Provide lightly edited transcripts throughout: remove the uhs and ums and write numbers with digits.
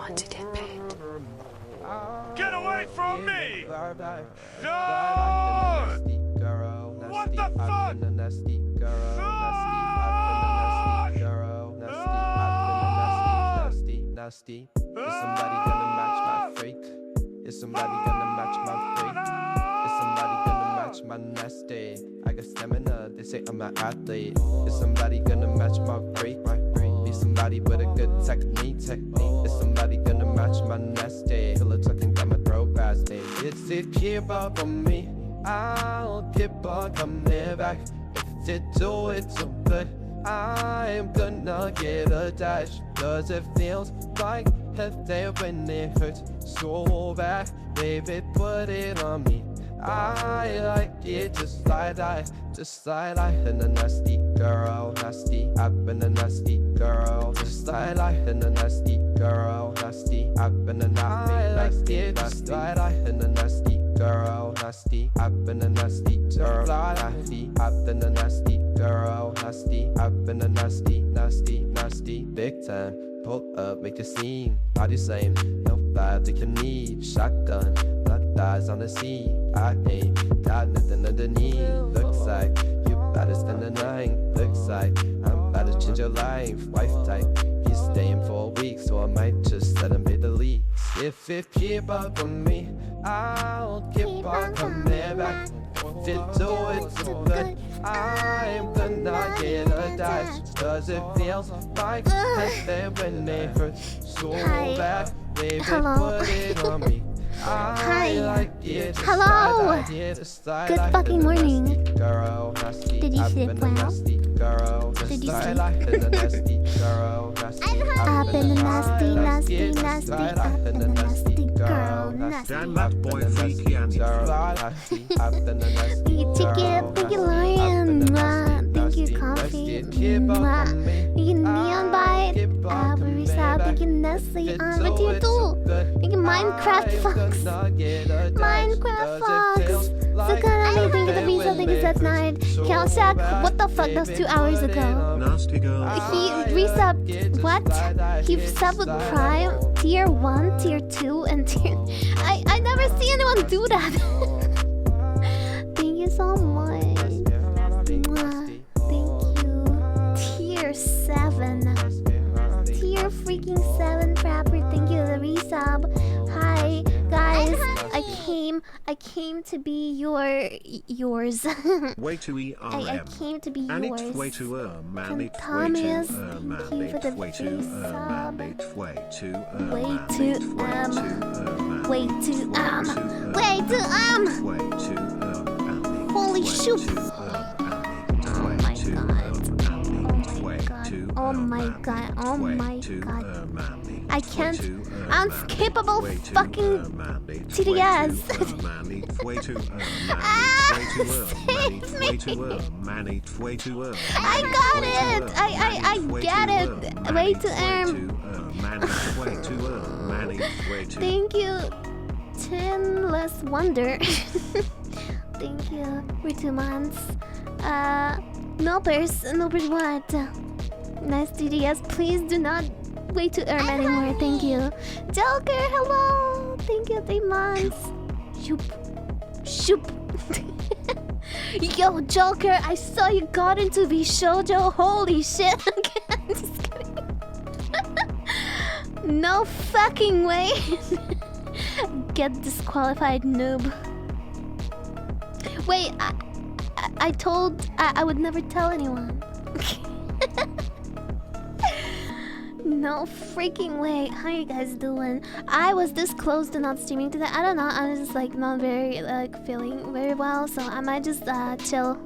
want to get paid. Get away from me! No! What the fuck? Nasty. Is somebody gonna match my freak? Is somebody gonna match my freak? Is somebody gonna match my nasty? I got stamina, they say I'm an athlete. Is somebody gonna match my freak? Be somebody with a good technique. Is somebody gonna match my nasty? Pillow tucking down my throat fast. It's it keep up on me. I'll keep on coming back. If it do it so good, I'm gonna get attached. Cause it feels like heavy when it hurts so bad. Baby, put it on me. I like it just like that. Just like I and a nasty girl. Nasty, I've been a nasty girl. Just like I and a nasty girl. Nasty, I've been a nasty. I like it just like I and a nasty girl. Nasty, I've been a nasty girl. Nasty, I've been a nasty girl. Nasty, I've been a nasty, big time. Pull up, make a scene. Body same, no vibe that you need. Shotgun, blood thighs on the scene. I ain't got nothing underneath. Looks like you better spend the night. Looks like I'm about to change your life. Wife type, he's staying for a week, so I might just let him pay the lease. If it keep up on me, I'll keep on coming back. If it do it so good, I'm gonna get attached. Cause it feels like heaven when it hurts so bad. Baby, put it on me. Hi. Hello. Good fucking morning. Did you sleep well? Did you sleep? I've been a nasty, nasty, nasty. I've been a nasty girl. Nasty. Damn that boy freaky and Thank you, Ticket. Thank you, Lauren. Thank you, Comfi. Thank you, Neon Bite. Barisa. Thank you, Nestle. What do you do? Thank you, Minecraft Fox. Minecraft Fox. Sakana, thank you, the visa. Thank you, Set Night. Kalsak, what the fuck? That was 2 hours ago. nasty girl. He resubbed. What? He subbed with Prime, tier 1, tier 2, and tier. I never see anyone do that. Thank you so much. Thank you. Tier 7. Tier freaking 7 Trapper. Thank you, the resub. Hi guys. I came to be yours. Way too I came to be and yours. it's way too man, it's Thomas, way too man, thank you for it's the way too resub. man, it's way too Way man, too, it's way too, Holy shoot. Oh my god. Oh my god. I can't. Unskippable fucking TDS. I got it. I get it. Way too Thank you. 10 less wonder. Thank you for 2 months. Nopers what? Nice TDS. Please do not wait to earn anymore. Thank you. Joker, hello. Thank you, 3 months. Shoop. Yo, Joker, I saw you got into the shoujo. Holy shit. Just kidding. No fucking way. Get disqualified, noob. Wait, I told I would never tell anyone. No freaking way. How you guys doing? I was this close to not streaming today. I don't know. I was just like not very feeling very well, so I might just chill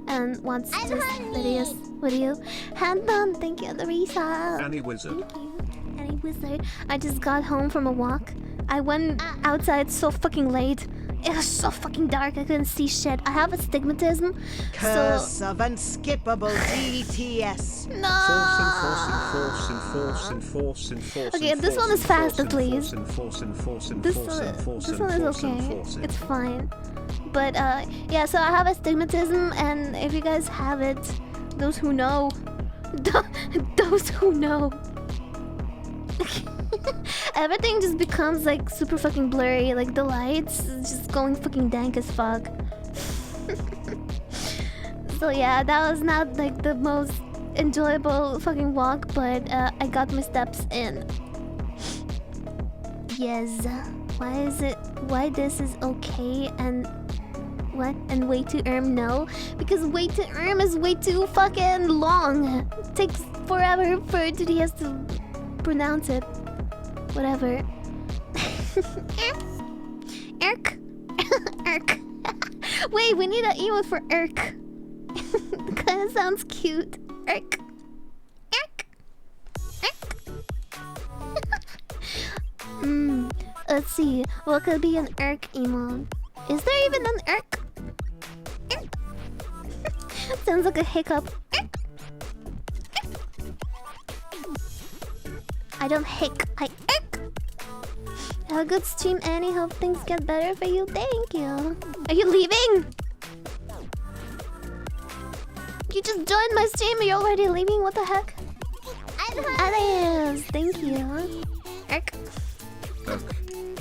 and watch this videos with you. Hand on, thank you, the Risa. Annie Wizard. Thank you, Annie Wizard. I just got home from a walk. I went outside so fucking late. It was so fucking dark, I couldn't see shit. I have astigmatism, Curse of unskippable DTS. No! Force. Okay, this one is fast at least. This one is okay. It's fine. But yeah, so I have astigmatism, and if you guys have it, those who know, those who know. Everything just becomes like super fucking blurry. Like the lights is just going fucking dank as fuck. So yeah, that was not like the most enjoyable fucking walk, but I got my steps in. Yes. Why this is okay and what? And way too no? Because way too is way too fucking long. It takes forever for TDS to pronounce it. Whatever. Irk. Irk. Wait, we need an emote for Irk. Kinda sounds cute. Irk. Irk. Irk. Let's see. What could be an Irk emote? Is there even an Irk? Irk. Sounds like a hiccup. Irk. I don't hick. I irk. Have a good stream, Annie. Hope things get better for you. Thank you. Are you leaving? You just joined my stream and you're already leaving? What the heck? Adios. Thank you. Irk.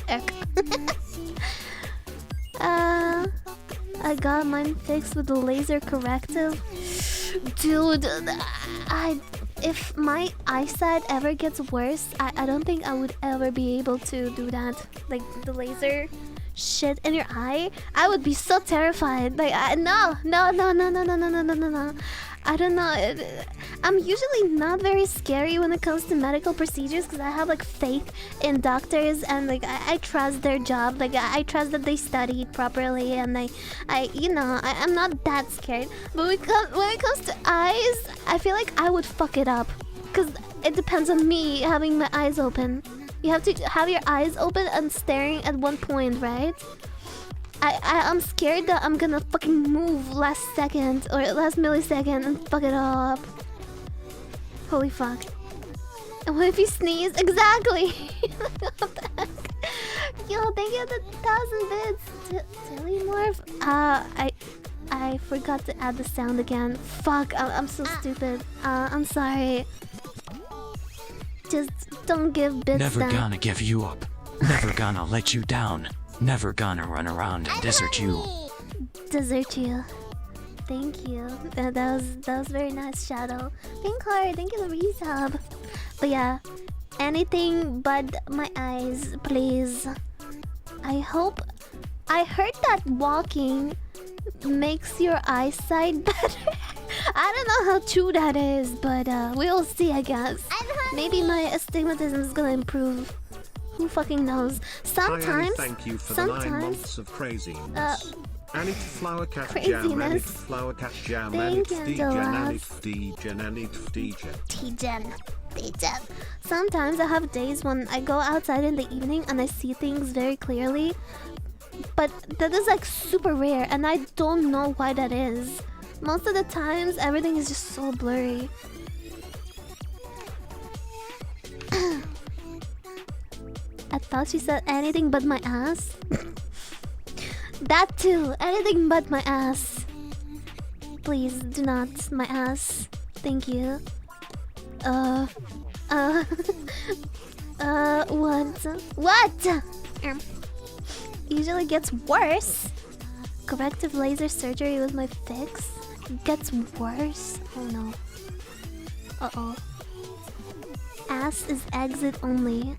Irk. I got mine fixed with the laser corrective. Dude, if my eyesight ever gets worse, I don't think I would ever be able to do that. Like the laser shit in your eye, I would be so terrified. Like no. I don't know. I'm usually not very scary when it comes to medical procedures because I have like faith in doctors and like I trust their job. Like I trust that they studied properly and I'm not that scared. But when it comes to eyes, I feel like I would fuck it up because it depends on me having my eyes open. You have to have your eyes open and staring at one point, right? I'm scared that I'm gonna fucking move last second or last millisecond and fuck it all up. Holy fuck. And what if you sneeze? Exactly! What the heck? Yo, thank you for the 1,000 bits. Tellemorph? I forgot to add the sound again. Fuck, I'm so stupid. I'm sorry. Just don't give bits Never gonna give you up. Never gonna let you down. Never gonna run around and desert you. Desert you. Thank you. That was very nice, Shadow. Pink heart, thank you for the resub. But yeah, anything but my eyes, please. I heard that walking makes your eyesight better. I don't know how true that is, but we'll see, I guess. Maybe my astigmatism is gonna improve. Who fucking knows? Sometimes. Hi, Annie, thank you for the 9 months of craziness. Annie flower cat jam, Annie flower cat jam, Annie T-gen, Annie T-gen, Annie T-gen. T-gen. Sometimes I have days when I go outside in the evening and I see things very clearly. But that is like super rare and I don't know why that is. Most of the times everything is just so blurry. I thought she said anything but my ass. That too, anything but my ass. Please do not my ass. Thank you. What? Usually gets worse. Corrective laser surgery was my fix. Gets worse. Oh no. Uh-oh. Ass is exit only.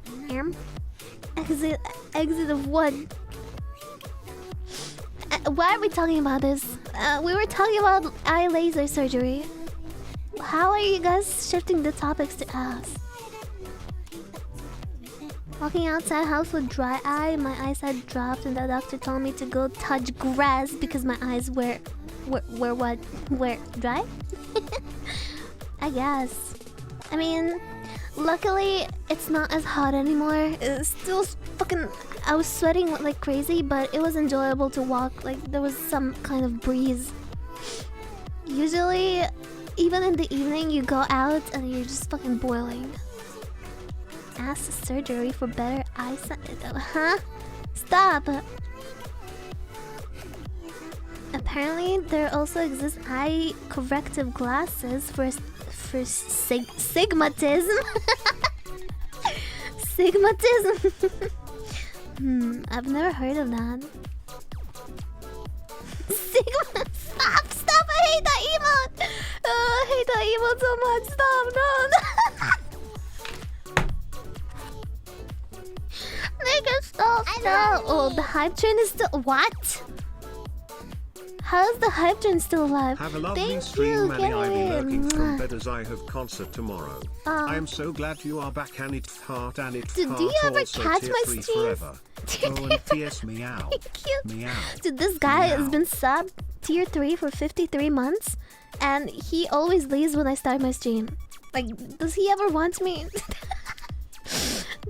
Exit of what? Why are we talking about this? We were talking about eye laser surgery. How are you guys shifting the topics to ass? Walking outside house with dry eye, my eyesight dropped and the doctor told me to go touch grass because my eyes were what? Were dry? I guess. I mean, luckily it's not as hot anymore. It's still fucking... I was sweating like crazy, but it was enjoyable to walk. Like there was some kind of breeze. Usually, even in the evening, you go out and you're just fucking boiling. Ass surgery for better eyesight. Huh? Stop! Apparently, there also exist eye corrective glasses for sigmatism. Sigmatism. I've never heard of that. Sigma. Stop! I hate that emote. I hate that emote so much. Stop! No. Nigga, stop! Oh, the hype train is still what? How is the hype train still alive? Have a lovely Thank stream, you. Annie. I'll be Get lurking it. from bed as I have concert tomorrow. I am so glad you are back, Annie. Heart, Annie. Dude, do you ever also catch tier my 3 streams? forever. Oh, and TS meow. Cute. Meow. Dude, this guy has Meow. been sub tier 3 for 53 months, and he always leaves when I start my stream. Like, does he ever want me?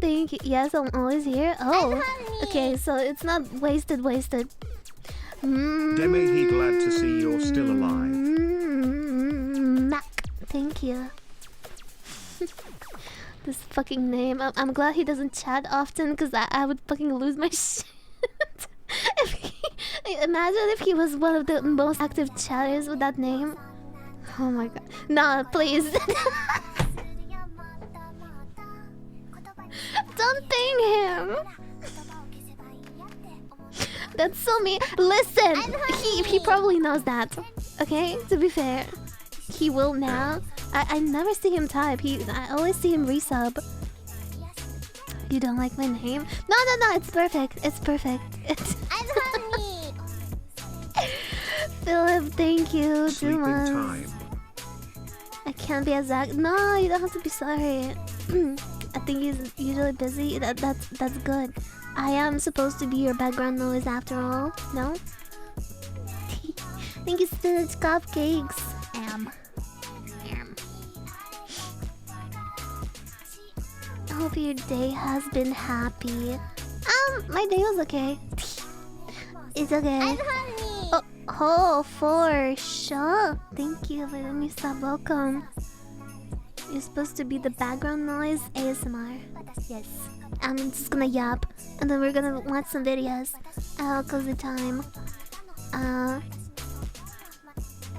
Thank you. Yes, I'm always here. Oh, okay, so it's not wasted. Deme, he glad to see you're still alive. Mac. Thank you. This fucking name. I'm glad he doesn't chat often, because I would fucking lose my shit. Imagine if he was one of the most active chatters with that name. Oh my god. Nah, please. Don't thank him. That's so mean. Listen, he probably knows that. Okay, to be fair, he will now. I never see him type. I always see him resub. You don't like my name? No. It's perfect. It's Philip, thank you. 2 Sleeping months. time. I can't be exact. No, you don't have to be sorry. I think he's usually busy. That's good. I am supposed to be your background noise after all. No? Thank you, spinach cupcakes. I hope your day has been happy. My day was okay. It's okay. Oh, for sure. Thank you for letting me stop. Welcome. You're supposed to be the background noise ASMR. Yes. I'm just gonna yap, and then we're gonna watch some videos. Cause the time.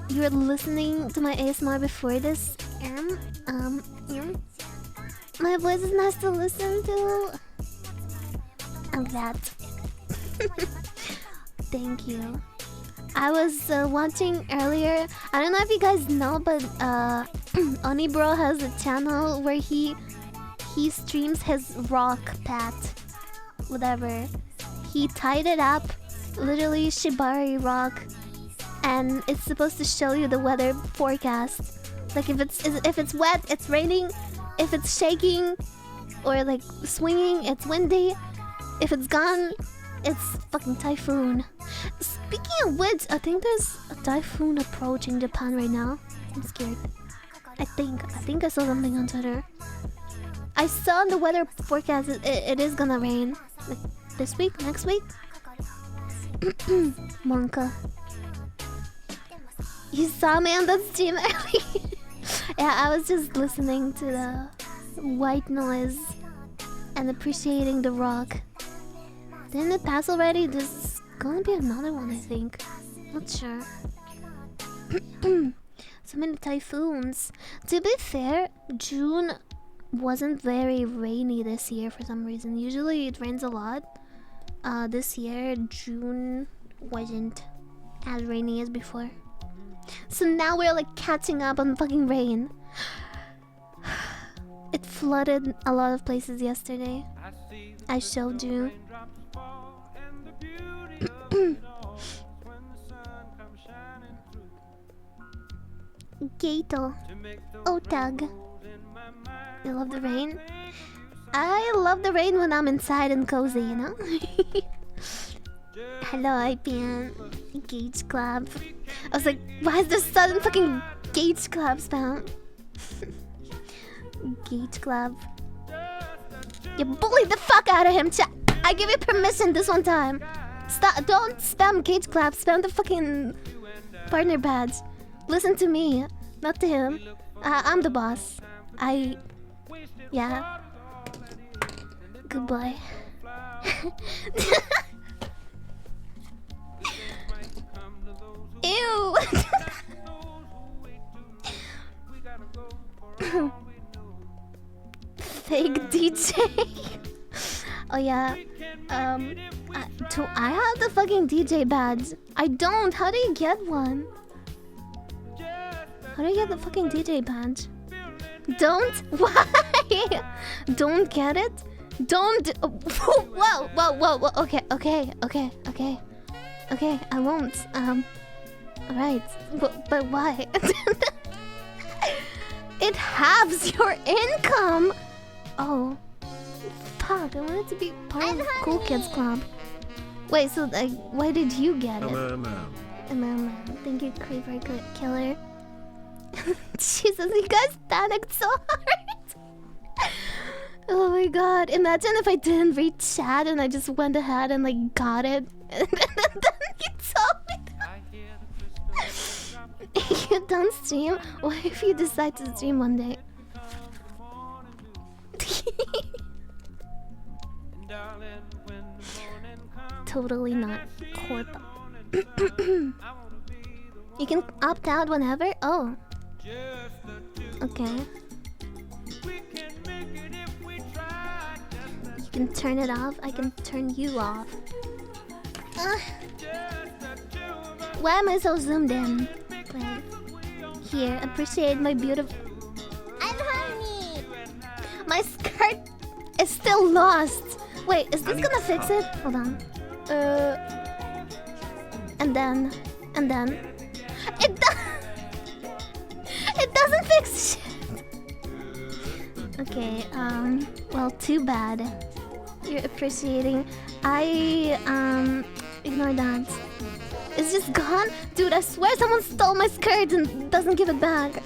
You were listening to my ASMR before this. My voice is nice to listen to. I'm glad. Thank you. I was watching earlier. I don't know if you guys know, but Oni Bro has a channel where he streams his rock pet, whatever. He tied it up, literally shibari rock, and it's supposed to show you the weather forecast. Like if it's wet, it's raining. If it's shaking or like swinging, it's windy. If it's gone, it's fucking typhoon. Speaking of which, I think there's a typhoon approaching Japan right now. I'm scared. I think I saw something on Twitter. I saw in the weather forecast it is gonna rain. Like this week, next week. Monka. You saw me on the stream early. Yeah, I was just listening to the white noise and appreciating the rock. Didn't it pass already? There's gonna be another one, I think. Not sure. So many typhoons. To be fair, June wasn't very rainy this year for some reason. Usually it rains a lot. This year, June wasn't as rainy as before. So now we're like catching up on fucking rain. It flooded a lot of places yesterday. I showed you. Gato. Otag. You love the rain? I love the rain when I'm inside and cozy, you know? Hello, IPN. Gauge Club. I was like, why is this sudden fucking Gauge Club spam? Gauge Club. You bullied the fuck out of him, chat. I give you permission this one time. Stop! Don't spam Gauge Club. Spam the fucking partner badge. Listen to me, not to him. I'm the boss. Yeah. Good boy. Ew. fake DJ. Oh yeah. Do I have the fucking DJ badge? I don't. How do you get one? How do you get the fucking DJ badge? Don't? Why? Don't get it? Don't. Whoa, whoa, whoa, whoa. Okay, okay, okay, okay. Okay, I won't. Alright. But why? It halves your income! Oh. Fuck, I wanted to be part of the Cool Kids Club. Wait, so like, why did you get it? Thank you, Creeper Killer. Jesus, you guys panicked so hard. Oh my god. Imagine if I didn't read chat and I just went ahead and like got it. And then you told me that. You don't stream? What if you decide to stream one day? Totally not corp. You can opt out whenever? Oh. Okay. You can turn it off. I can turn you off. Why am I so zoomed in? Wait. Here, appreciate my beautiful... I'm honey! My skirt is still lost. Wait, is this gonna fix it? Hold on. And then... It doesn't fix shit! Okay, well, too bad. You're appreciating. Ignore that. It's just gone? Dude, I swear someone stole my skirt and doesn't give it back.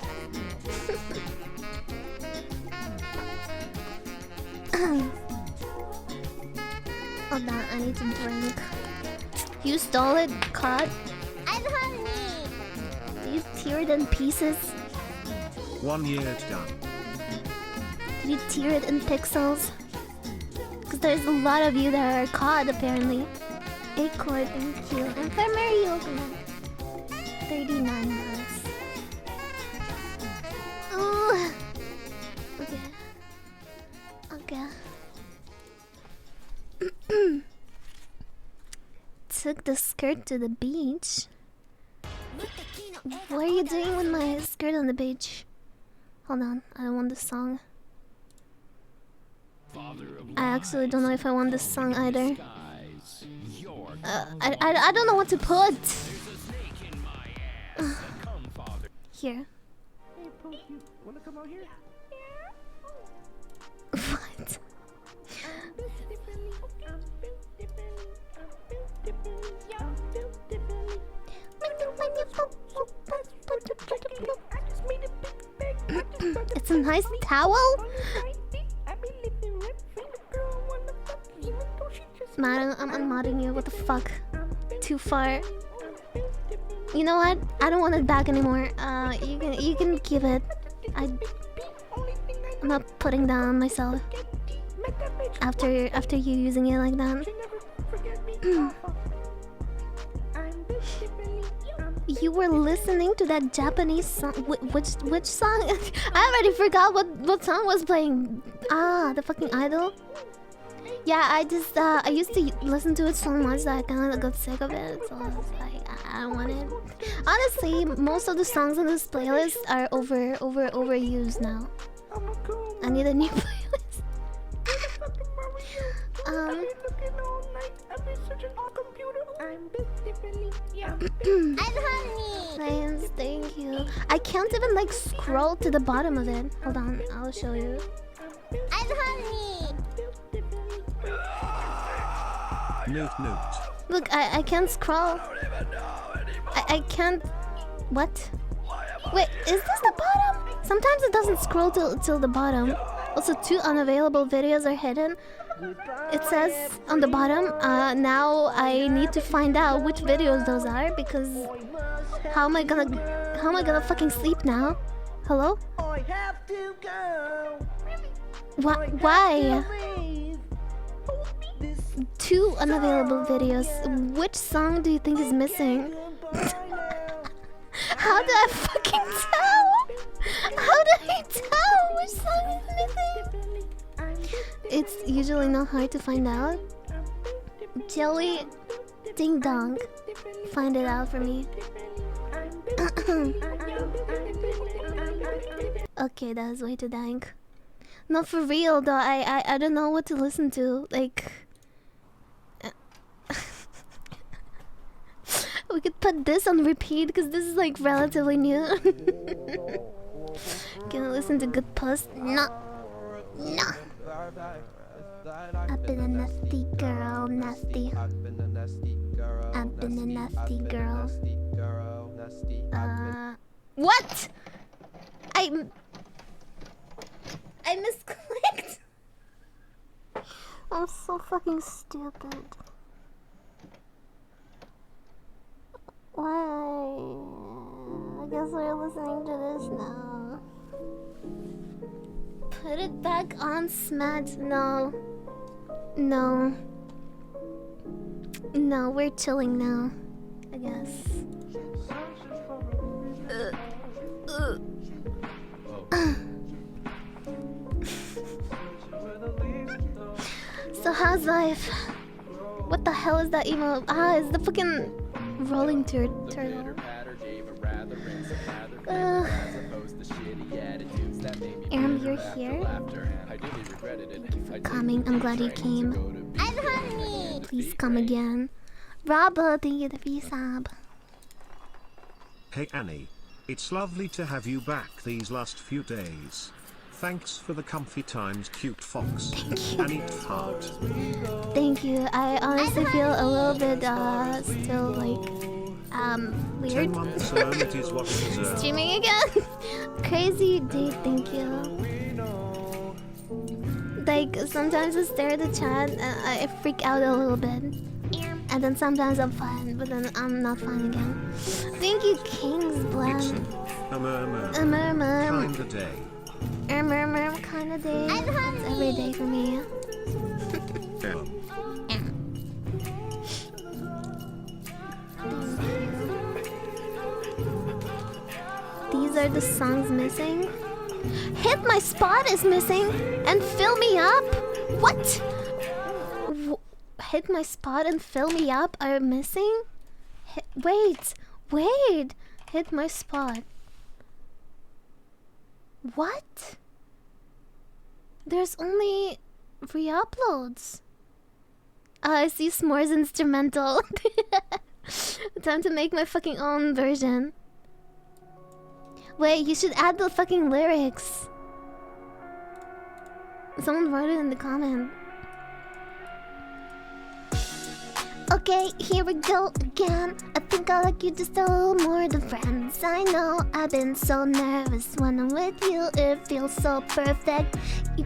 Hold on, I need to drink. You stole it, Cod? I'm hungry! Do you tear it in pieces? 1 year done. Did you tear it in pixels? Because there's a lot of you that are Cod, apparently. Acord, thank you. Infirmary yoga. 39 months. Ooh. Okay. Took the skirt to the beach. What are you doing with my skirt on the beach? Hold on, I don't want this song. I actually don't know if I want this song either. I don't know what to put. Here. Wanna come out here? What? It's a nice towel? Man, I'm unmodding you. What the fuck? Too far. You know what? I don't want it back anymore. You can keep it. I'm not putting that on myself. After you using it like that. You were listening to that Japanese song. Which song? I already forgot what song was playing. Ah, the fucking idol. Yeah, I used to listen to it so much that I kind of got sick of it. So I was like, I don't want it. Honestly, most of the songs on this playlist are overused now. I need a new playlist. Thanks, thank you. I can't even like scroll to the bottom of it. Hold on, I'll show you. Note. Look, I can't scroll. I can't. What? Wait, is this the bottom? Sometimes it doesn't scroll till the bottom. Also, 2 unavailable videos are hidden. It says on the bottom. Now I need to find out which videos those are because how am I gonna fucking sleep now? Hello? Why? 2 unavailable videos. Which song do you think is missing? How do I fucking tell? How do I tell which song is missing? It's usually not hard to find out. Jelly Ding Dong, find it out for me. Okay, that was way too dank. No, for real though. I don't know what to listen to. Like, we could put this on repeat because this is like relatively new. Can I listen to good puss? No, no. I've been a nasty girl, nasty. I've been a nasty girl. What? I misclicked. I'm so fucking stupid. Why? I guess we're listening to this now. Put it back on Smads. No. No. No, we're chilling now. I guess. So how's life? What the hell is that emo? Ah, it's the fucking rolling turtle. Aaron, you're here? Thank you for coming. I'm glad you came. I'm honey! Please come again. Robbo, thank you for the resub. Hey Annie, it's lovely to have you back these last few days. Thanks for the comfy times, cute fox. Thank you. Annie heart. Thank you. I honestly feel a little bit still like weird. 10 months earned, it is what it deserves. Streaming again. Crazy dude, thank you. Like sometimes I stare at the chat and I freak out a little bit. And then sometimes I'm fine, but then I'm not fine again. Thank you, King's Blood. It's a murmur. A murmur. Kinda day. A murmur kind of day. It's every day for me. These are the songs missing. Hit My Spot is missing. And Fill Me Up. What? Hit My Spot and Fill Me Up are missing? Wait. Hit My Spot. What? There's only re-uploads. I see S'mores instrumental. Time to make my fucking own version. Wait, you should add the fucking lyrics. Someone wrote it in the comment. Okay, here we go again. I think I like you just a little more than friends. I know I've been so nervous when I'm with you. It feels so perfect. You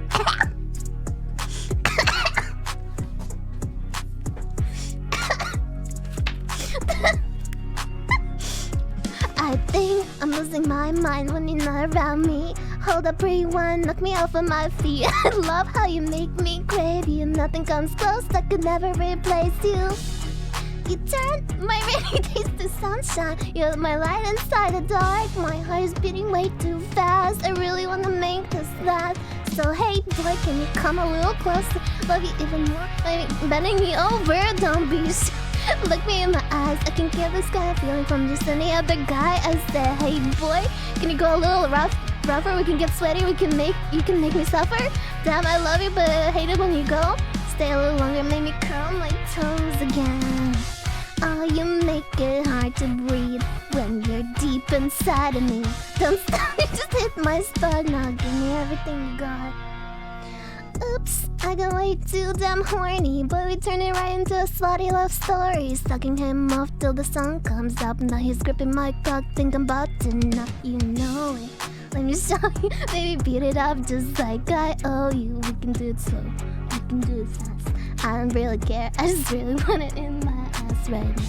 I think I'm losing my mind when you're not around me. Hold up, rewind, knock me off of my feet. I love how you make me crave you. Nothing comes close, I could never replace you. You turn my rainy days to sunshine. You're my light inside the dark. My heart is beating way too fast. I really wanna make this last. So hey boy, can you come a little closer? Love you even more, maybe bending me over. Don't be so. Look me in my eyes. I can get this kind of feeling from just any other guy. I said, hey boy, can you go a little rougher? We can get sweaty. You can make me suffer. Damn, I love you, but I hate it when you go. Stay a little longer, make me curl my toes again. Oh, you make it hard to breathe when you're deep inside of me. Don't stop, you just hit my spot. Now give me everything you got. Oops, I got way too damn horny. But we turned it right into a slutty love story. Sucking him off till the sun comes up. Now he's gripping my cock, think I'm about to knock. You know it. Let me show you, baby, beat it up just like I owe you. We can do it slow, we can do it fast. I don't really care, I just really want it in my ass right now.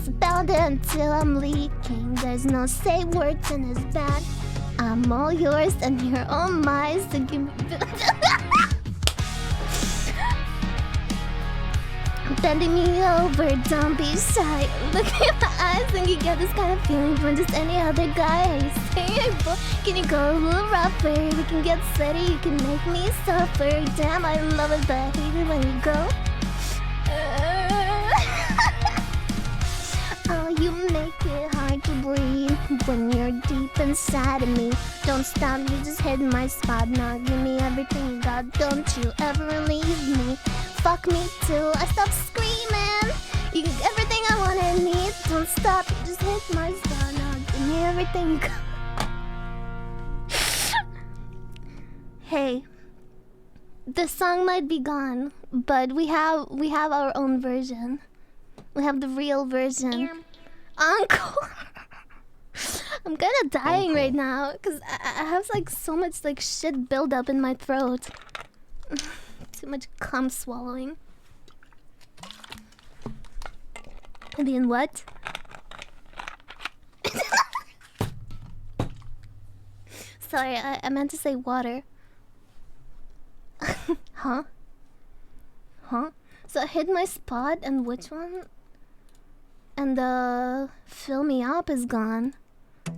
So bound it until I'm leaking. There's no safe words in this bag. I'm all yours and you're all mine, so give me Bending me over, don't be shy. Look at my eyes and you get this kind of feeling from just any other guy. Say, hey, boy, can you go a little rougher? We can get steady, you can make me suffer. Damn, I love it, but I hate it when you go. Oh, you make it hard to breathe when you're deep inside of me. Don't stop, you just hit my spot. Now give me everything you got, don't you ever leave me. Fuck me till I stop screaming. You get everything I want and need. Don't stop, you just hit my spot. Now give me everything you got. Hey, this song might be gone, but we have our own version. We have the real version. Uncle. I'm kind of dying right now because I have like so much like shit build up in my throat. Too much cum swallowing. I mean, what? Sorry, I meant to say water. Huh? Huh? So I hit my spot, and which one? And the fill me up is gone.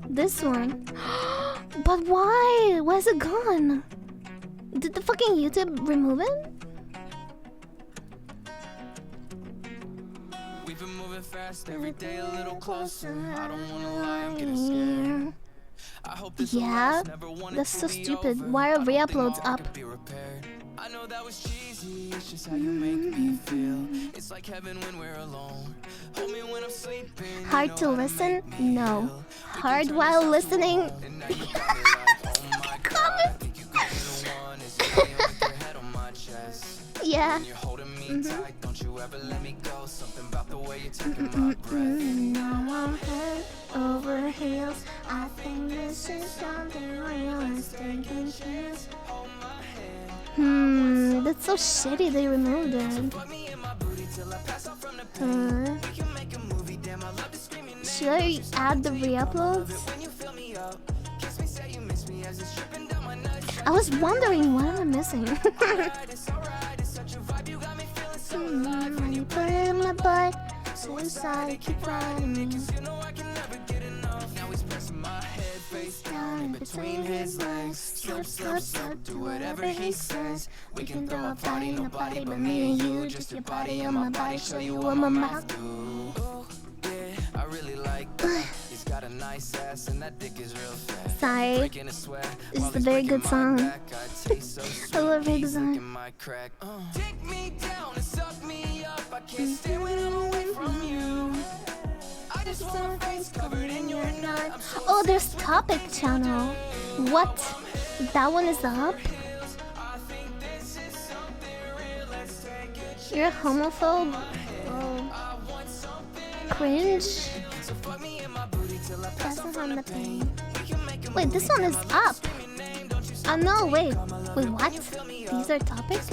This one. But why? Why is it gone? Did the fucking YouTube remove it? We've been moving fast every day, a little closer. I don't wanna lie, I'm getting scared. I hope this Yeah, that's so stupid. Why are re-uploads up? I know that was cheesy, it's just how you make me feel. It's like heaven when we're alone. Hold me when I'm sleeping. Hard to listen? No. Hard while listening? Yeah. Don't you ever let me go. Something about the way you're taking my breath. Now I'm head over heels. I think this is something real. It's taking chance. That's so shitty they removed it. Should I add the re-uploads? I was wondering what am I missing. You put it in my butt, suicide, keep riding me. Down in between his legs, slip, slip, slip, do whatever he says. We can throw a party, nobody but me and you. Just your body and my body, show you what my mouth do. I really like that. He's got a nice ass and that dick is real fat. Sorry, this is a very good song. I love Big Song. Take me down and suck me up. I can't stay when I'm away from you. I just want a face covered in your nut. Oh, there's Topic channel. What? That one is up? You're a homophobe? Oh. Cringe? Passes on the pain. Wait, this one is up. Oh no, wait. Wait, what? These are topics?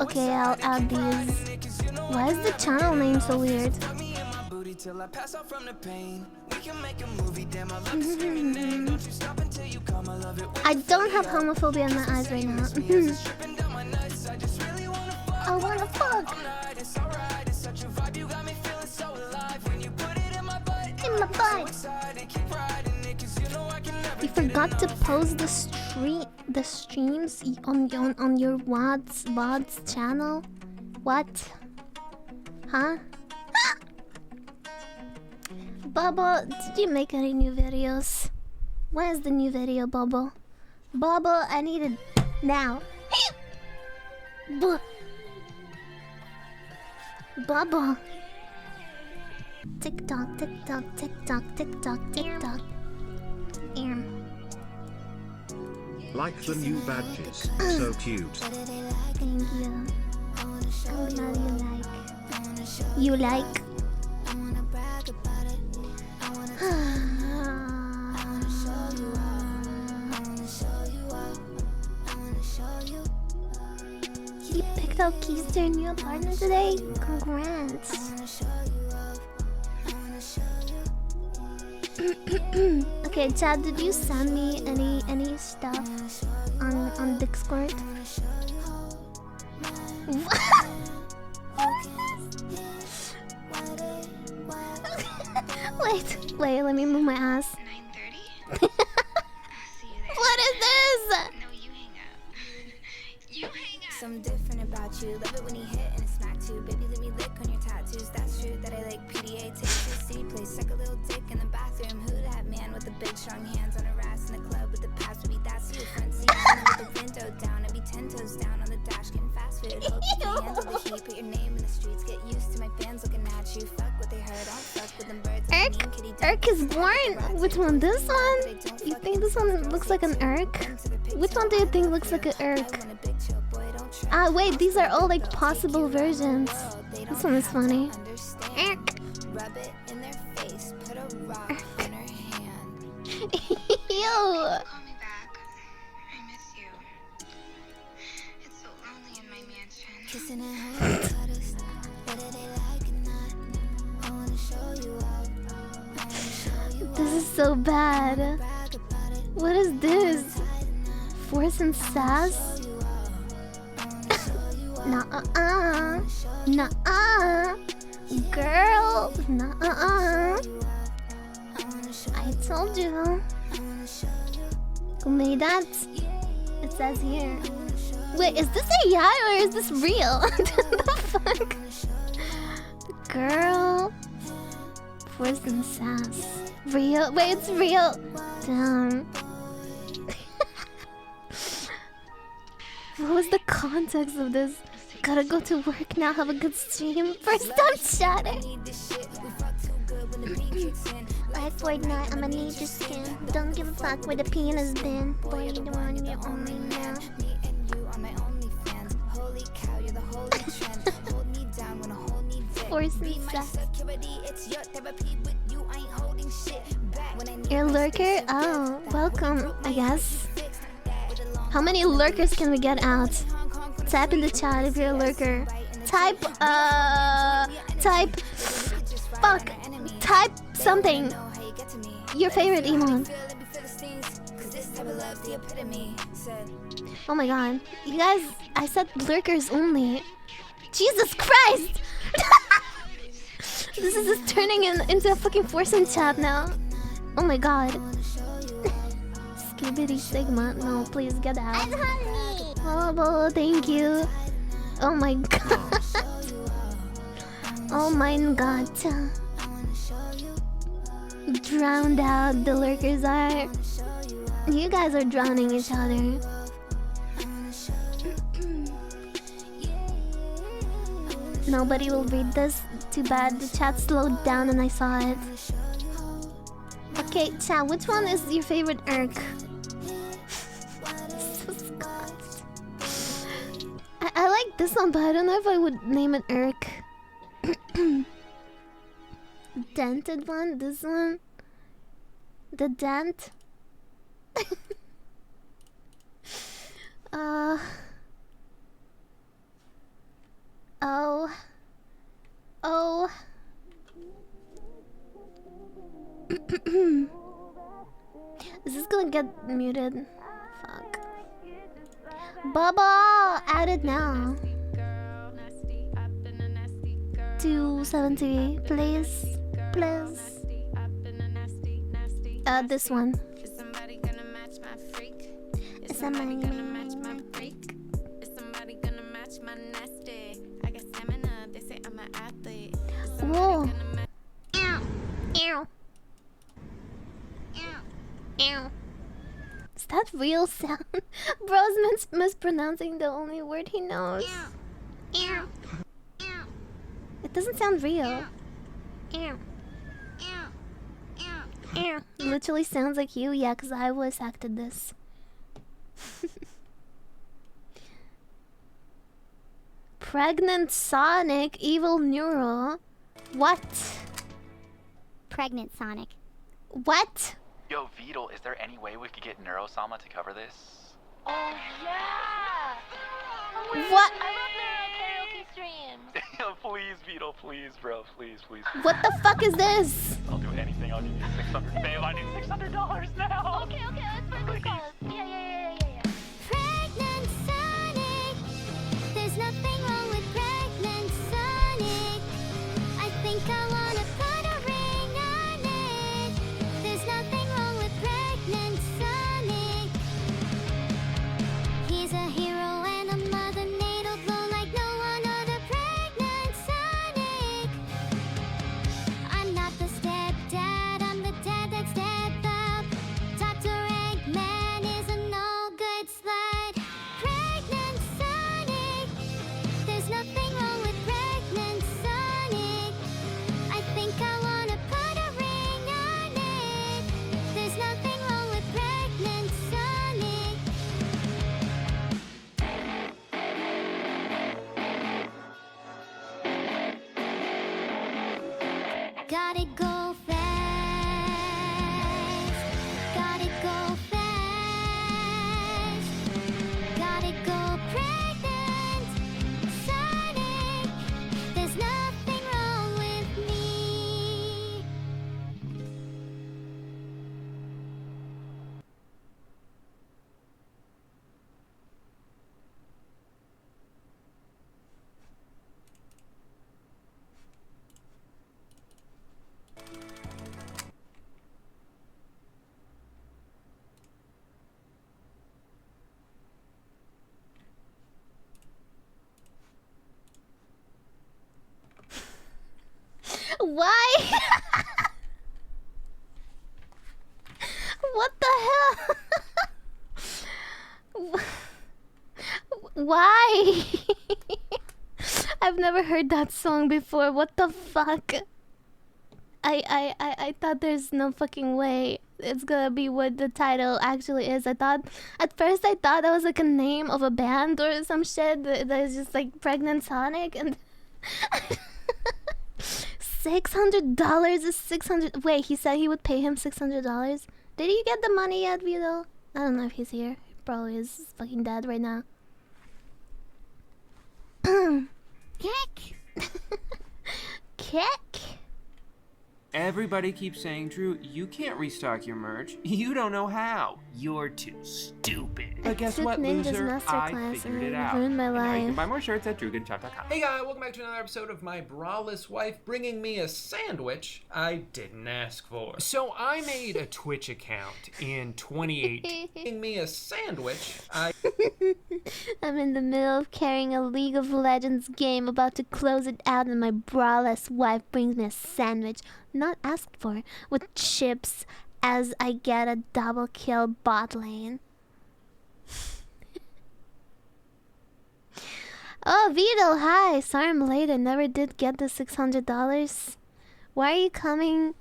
Okay, I'll add these. Why is the channel name so weird? I don't have homophobia in my eyes right now. I wanna fuck. In my butt. You forgot to post the streams on your VODs channel. What? Huh? Bubble, did you make any new videos? Where's the new video, Bubble? Bubble, I need it now. Bubble. TikTok, TikTok, TikTok, TikTok, TikTok. Like the new badges, so cute. Thank you. I'm glad you like. You picked out keys to your new apartment today? Congrats. Okay, Chad, did you send me any stuff on Discord? Wait, let me move my ass. 9:30? What is this? No, you hang up. You hang up. Something different about you. Love it when you hit and it's not too. Baby, let me lick on your tattoos. That's true that I like PDA. Take to the city place. Suck a little dick in the bathroom. Who that man with the big strong hands on her ass in the club with the pass? Baby, that's you. Front seat with the window down. I'd be 10 toes down on the dash getting fast food. Hope you can handle the heat. Put your name in the streets. Get used to my fans looking at you. Fuck what they heard. Don't fuck with them birds. Irk is born. Which one? This one? You think this one looks like an Irk? Which one do you think looks like an Irk? Ah, wait, these are all like possible versions. This one is funny. Irk. Rub it in their face. Put a rock in her hand. Yo. Call me back. I miss you. It's so lonely in my mansion. Kissing and hugging, cuddles. Whether they like it or not, I wanna show you out. I wanna show you This is so bad. brag about it. What is this? Force and sass? Nah-uh-uh. Nah-uh. Girl. Nah-uh-uh. I told you. Who made that? It says here. Wait, is this AI or is this real? What the fuck? Girl. Force and sass. Real? Wait, it's real. Damn. What was the context of this? Gotta go to work now, have a good stream. First time chatting. Like Fortnite, I'ma need your skin. Don't give a fuck where the penis been. Boy, you the one, you're only now. Me and you are my only fans. Holy cow, you're the holy trend. Hold me down when I hold me dick. Force Be and my sass. security, it's your therapy. With you, I ain't holding shit back. When I need You're a my lurker? space, Oh, fix that. welcome, I guess. Fix that. With a long How many lurkers can we get out? Hong Kong, Type in the chat if you're a lurker. Type, fuck. Type something. know how you get to me. Your favorite emote. Feel it, be Philistines, 'cause this type of love's the epitome. Said, Oh my god. You guys, I said lurkers only. Jesus Christ! This is just turning into a fucking force and chat now. Oh my god. Skibidi Sigma. No, please get out. Oh, thank you. Oh my god. Oh my god. Drowned out the lurkers are. You guys are drowning each other. Nobody will read this. Too bad the chat slowed down and I saw it. Okay, chat, which one is your favorite Irk? I like this one, but I don't know if I would name it Irk. Dented one? This one? The dent? Oh. Is this gonna get muted? Fuck. Bubba! Added now. 270, please. Please. This one. Is somebody gonna match my freak? Is somebody gonna match my freak? Is somebody gonna match my nasty? I got stamina, they say I'm an athlete. Is somebody Whoa. gonna match Ew. Ew. Is that real sound? Bro's mispronouncing the only word he knows. Ew. It doesn't sound real. Ew. Literally sounds like you, yeah, because I voice acted this. Pregnant Sonic, evil neural. What? Pregnant Sonic. What? Yo, Beetle, is there any way we could get Neurosama to cover this? Oh yeah! What? I wrote the karaoke stream. Please, Beetle, please, bro, please. What the fuck is this? I'll do anything. I'll give you 600. Babe, I need $600 now. Okay, let's break this call. Yeah. Pregnant Sonic. There's nothing wrong with pregnant Sonic. I think I wanna put a ring on it. There's nothing wrong with pregnant Sonic. He's a hero and a mother natal blow like no one other. Pregnant Sonic. I'm not the stepdad, I'm the dad that stepped up. Dr. Eggman is a no good slut. Pregnant Sonic. There's nothing wrong with pregnant Sonic. I think I wanna put a ring on it. There's nothing wrong with pregnant Sonic. Gotta go fast. Gotta go fast. Gotta go pregnant. Sonic. There's nothing wrong with me. Why? What the hell? Why? I've never heard that song before. What the fuck? I thought there's no fucking way it's gonna be what the title actually is. At first I thought that was like a name of a band or some shit that is just like Pregnant Sonic and $600 is 600. Wait, he said he would pay him $600. Did he get the money yet, Vito? I don't know if he's here. He probably is fucking dead right now. Kick. Kick. Everybody keeps saying, Drew, you can't restock your merch. You don't know how. You're too stupid. But guess what, Ninja's loser? I Masterclass figured it and out. ruined my And now you can life. buy more shirts at drewgoodshop.com. Hey guys, welcome back to another episode of my braless wife bringing me a sandwich I didn't ask for. So I made a Twitch account in 2018. Bringing me a sandwich I'm in the middle of carrying a League of Legends game, about to close it out, and my braless wife brings me a sandwich, not asked for, with chips as I get a double kill bot lane. Oh, Vito, hi! Sorry I'm late, I never did get the $600. Why are you coming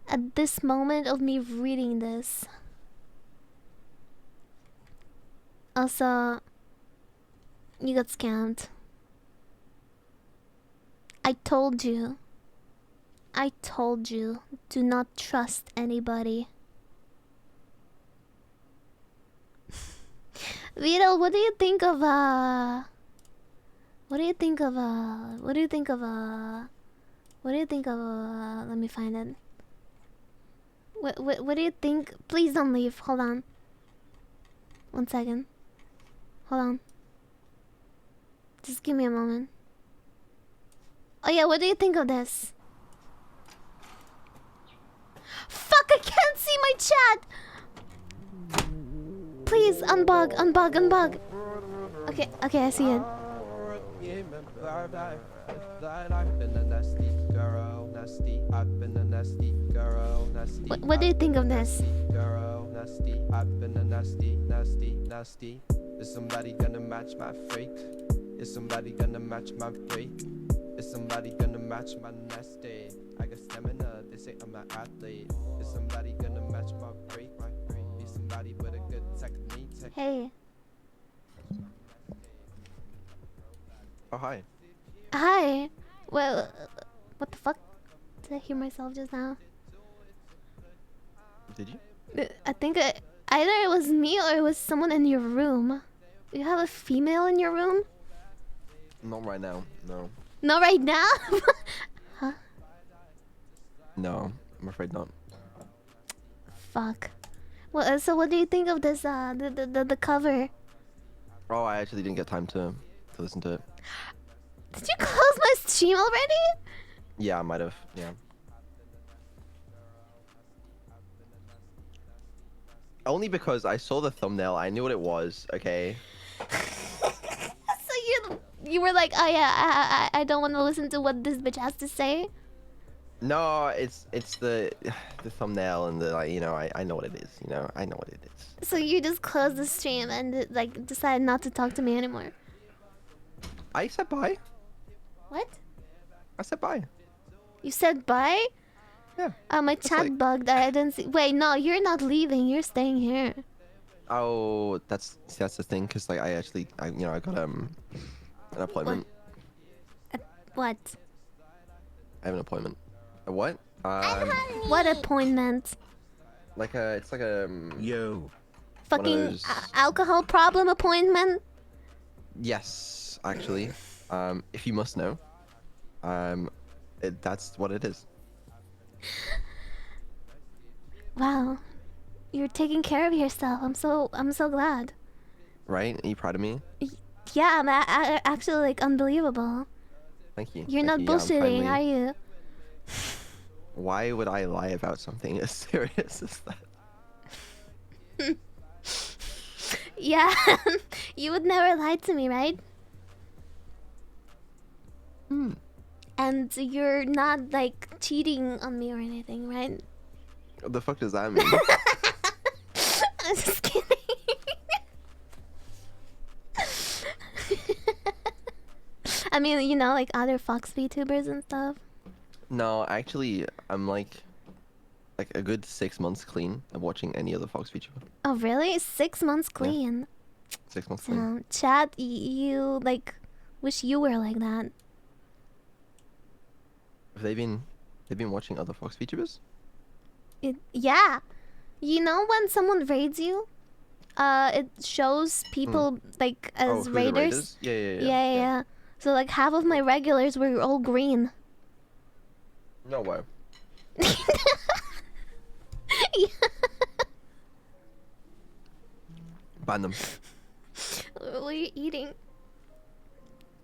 at this moment of me reading this? Also, you got scammed. I told you, do not trust anybody. Vito, let me find it. What do you think? Please don't leave, hold on. 1 second. Hold on. Just give me a moment. Oh yeah, what do you think of this? Fuck, I can't see my chat! Please, unbug. Okay, I see it. What do you think of this? Is somebody gonna match my freak? Is somebody gonna match my freak? Is somebody gonna match my nasty? I got stamina, they say I'm an athlete. Is somebody gonna match my freak? Be somebody with a good technique. Hey. Oh, hi. Hi. Well, what the fuck? Did I hear myself just now? Did you? I think either it was me or it was someone in your room. You have a female in your room? Not right now. No. Not right now. Huh? No, I'm afraid not. Fuck. Well, so what do you think of this? The cover. Oh, I actually didn't get time to listen to it. Did you close my stream already? Yeah, I might have. Yeah. Only because I saw the thumbnail, I knew what it was. Okay. So you were like, oh yeah, I don't want to listen to what this bitch has to say. No, it's the thumbnail and the like. You know, I know what it is. You know, I know what it is. So you just closed the stream and like decided not to talk to me anymore. I said bye. What? I said bye. You said bye? Yeah. My chat bugged. I didn't see. Wait, no, you're not leaving. You're staying here. Oh, that's the thing. Cause like I got an appointment. What? I have an appointment. A what? What appointment? It's like a yo. Fucking alcohol problem appointment. Yes, actually. If you must know, that's what it is. Wow, you're taking care of yourself. I'm so glad. Right? Are you proud of me? Yeah, I'm actually like unbelievable. Thank you. You're Thank not bullshitting, yeah, are you? Why would I lie about something as serious as that? Yeah, you would never lie to me, right? Hmm. And you're not like cheating on me or anything, right? What the fuck does that mean? I'm just kidding. I mean, you know, like other Fox VTubers and stuff. No, actually, I'm like a good 6 months clean of watching any other Fox VTuber. Oh, really? 6 months clean. 6 months clean. Chad, you like wish you were like that. Have they've been watching other Fox VTubers? Yeah. You know when someone raids you, it shows people like as who raiders. The raiders? Yeah. So like half of my regulars were all green. No way. Yeah. Ban them. What are you eating?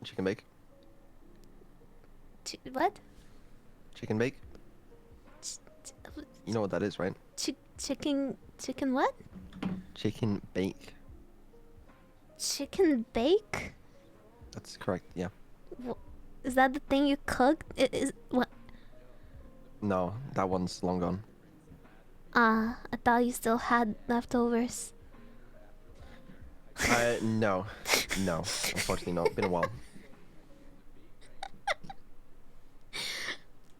Chicken bake. What? Chicken bake. You know what that is, right? Chicken what? Chicken bake. Chicken bake? That's correct. Yeah. Is that the thing you cooked? Is what? No, that one's long gone. I thought you still had leftovers. No, unfortunately not. Been a while.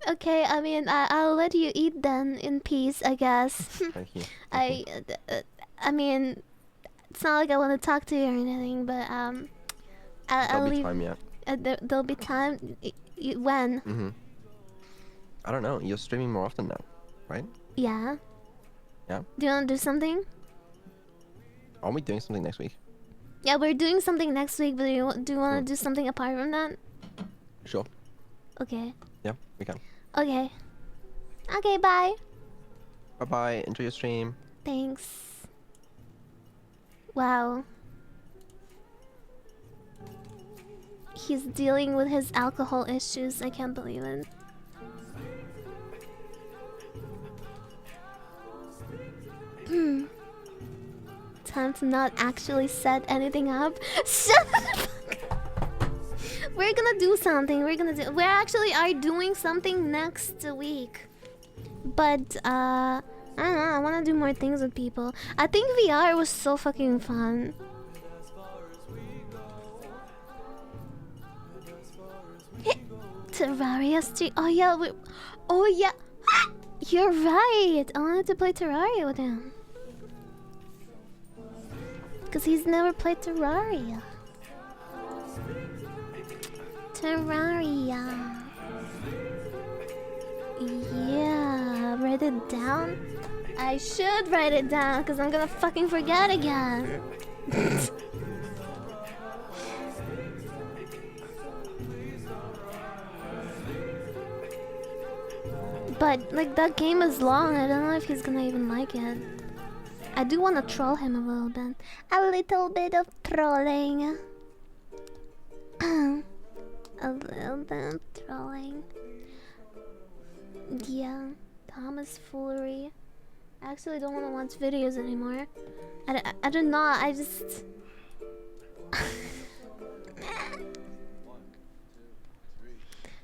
Okay, I mean, I'll let you eat then in peace, I guess. Thank you. I mean, it's not like I want to talk to you or anything, but I'll leave. Time yet. There'll be time. When? Mhm. I don't know. You're streaming more often now, right? Yeah. Yeah. Do you want to do something? Aren't we doing something next week? Yeah, we're doing something next week, but do you want to do something apart from that? Sure. Okay. Yeah, we can. Okay. Okay, bye. Bye bye. Enjoy your stream. Thanks. Wow. He's dealing with his alcohol issues. I can't believe it. Time to not actually set anything up. Shut the fuck up. We're gonna do something. We actually are doing something next week. But I don't know, I wanna do more things with people. I think VR was so fucking fun. Terraria stream. Oh yeah, oh yeah. You're right. I wanted to play Terraria with him. Because he's never played Terraria. Terraria. Yeah, write it down. I should write it down because I'm gonna fucking forget again. But like that game is long. I don't know if he's gonna even like it. I do want to troll him a little bit. A little bit of trolling. A little bit of trolling. Yeah, Thomas foolery. I actually don't want to watch videos anymore. I don't know. I just.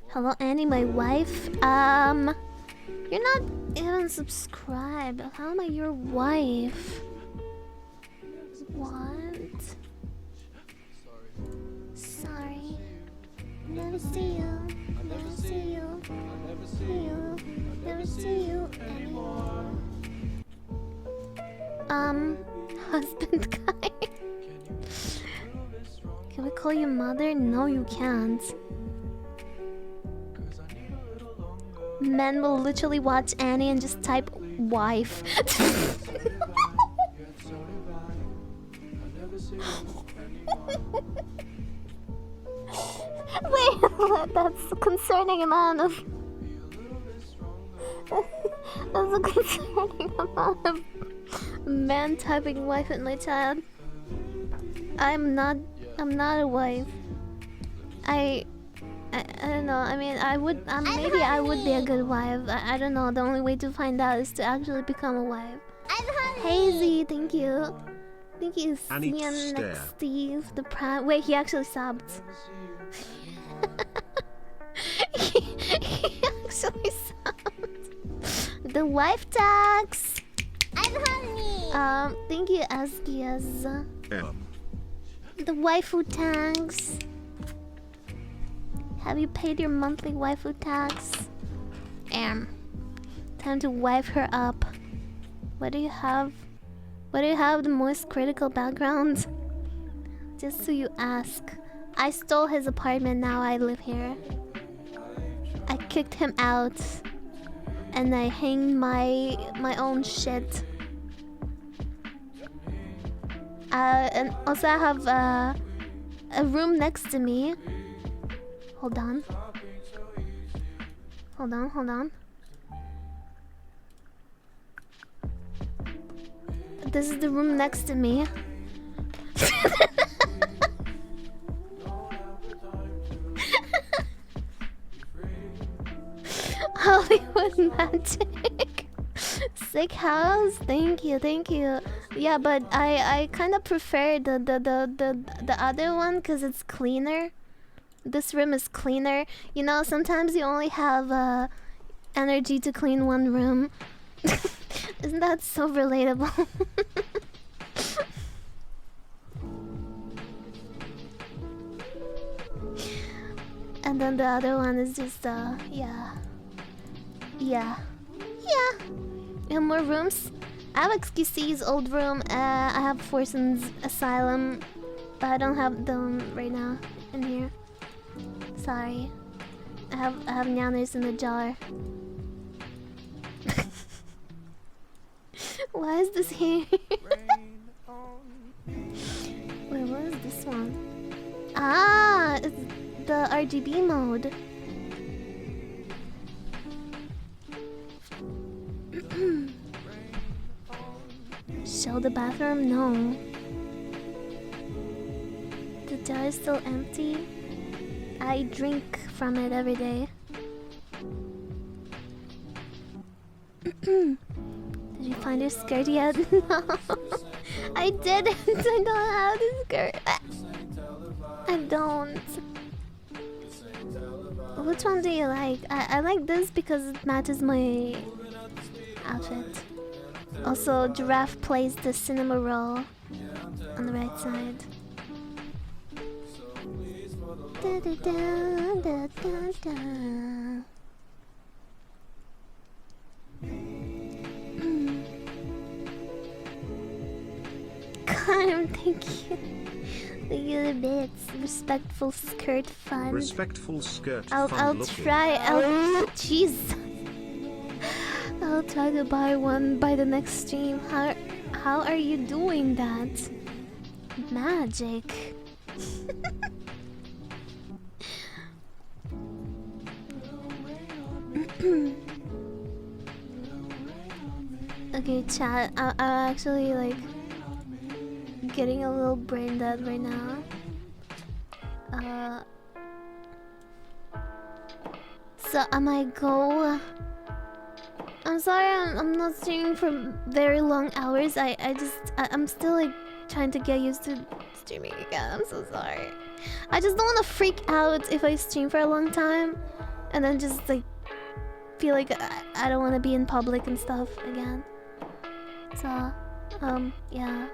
Hello, Annie, my wife. You're not even subscribed. How am I your wife? What? Sorry. Never see you. Never see you. Never see you. Never see you anymore. Husband guy. Can we call you mother? No, you can't. Men will literally watch Annie and just type wife. Wait, that's a concerning amount of. That's a concerning amount of men typing wife in my chat. I'm not a wife. I don't know. I mean, I would. Maybe I would be a good wife. I don't know. The only way to find out is to actually become a wife. Hazy, thank you. Thank you, Cian next Steve. The prime. Wait, he actually subbed. he actually subbed. The wife tax. Thank you, Askias. The waifu tax. Have you paid your monthly waifu tax? Time to wife her up. What do you have? What do you have the most critical background? Just so you ask. I stole his apartment, now I live here. I kicked him out. And I hanged my own shit. And also I have a room next to me. Hold on. Hold on. This is the room next to me. Hollywood magic. Sick house. Thank you. Yeah, but I kind of prefer the other one because it's cleaner. This room is cleaner. You know, sometimes you only have energy to clean one room. Isn't that so relatable? And then the other one is just yeah. We have more rooms. I have XQC's old room. I have Forson's Asylum, but I don't have them right now in here. Sorry. I have Nyanas in the jar. Why is this here? Wait, what is this one? Ah, it's the RGB mode. Show the bathroom? No. The jar is still empty. I drink from it every day. Did you find your skirt yet? No. I didn't. I don't have the skirt. I don't. Which one do you like? I like this because it matches my outfit. Also, Giraffe plays the cinema roll on the right side. Da, da, da, da, da, da. Carm, thank you. Thank you the bits. Respectful skirt fun. Respectful skirt I'll try. Jeez. I'll try to buy one by the next stream. How are you doing that? Magic. Okay, chat. I'm actually like getting a little brain dead right now. So I might go. I'm sorry, I'm not streaming for very long hours. I'm still like trying to get used to streaming again. I'm so sorry. I just don't want to freak out if I stream for a long time, and then just like feel like I don't want to be in public and stuff again. So, yeah,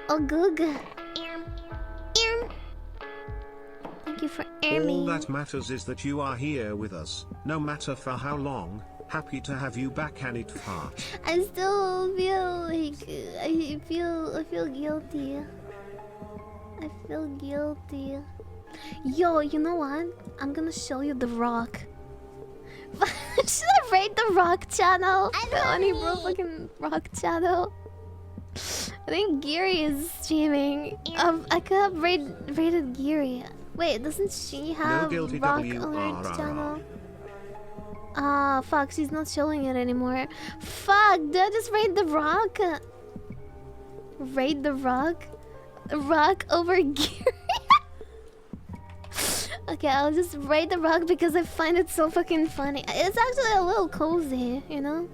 Oh, goog. Thank you for All that matters is that you are here with us, no matter for how long. Happy to have you back, Annie Fart. I still feel like I feel guilty. I feel guilty. Yo, you know what? I'm gonna show you the rock. Should I raid the rock channel? The Honey Bro fucking rock channel. I think Geary is streaming. I could have raided Geary. Wait, doesn't she have No guilty rock WRRR. on her channel? Ah, fuck, she's not showing it anymore. Fuck, did I just raid the rock? Raid the rock? Rock over Geary? Okay, I'll just raid the rock because I find it so fucking funny. It's actually a little cozy, you know?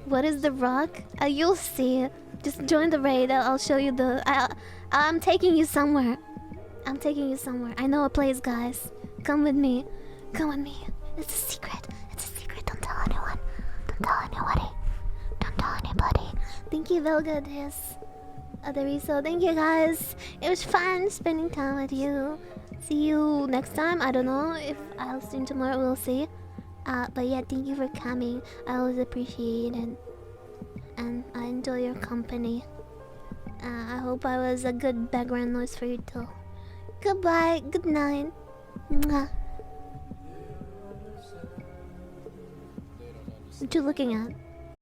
What is the rock? You'll see. Just join the raid. I'll show you the... I'm taking you somewhere. I'm taking you somewhere. I know a place, guys. Come with me. Come with me. It's a secret. It's a secret. Don't tell anyone. Don't tell anybody. Don't tell anybody. Thank you, Velga. Adariso. Thank you, guys. It was fun spending time with you. See you next time. I don't know if I'll stream tomorrow. We'll see. But yeah, thank you for coming. I always appreciate it. And I enjoy your company. I hope I was a good background noise for you too. Goodbye. Good night. Mwah. What you looking at?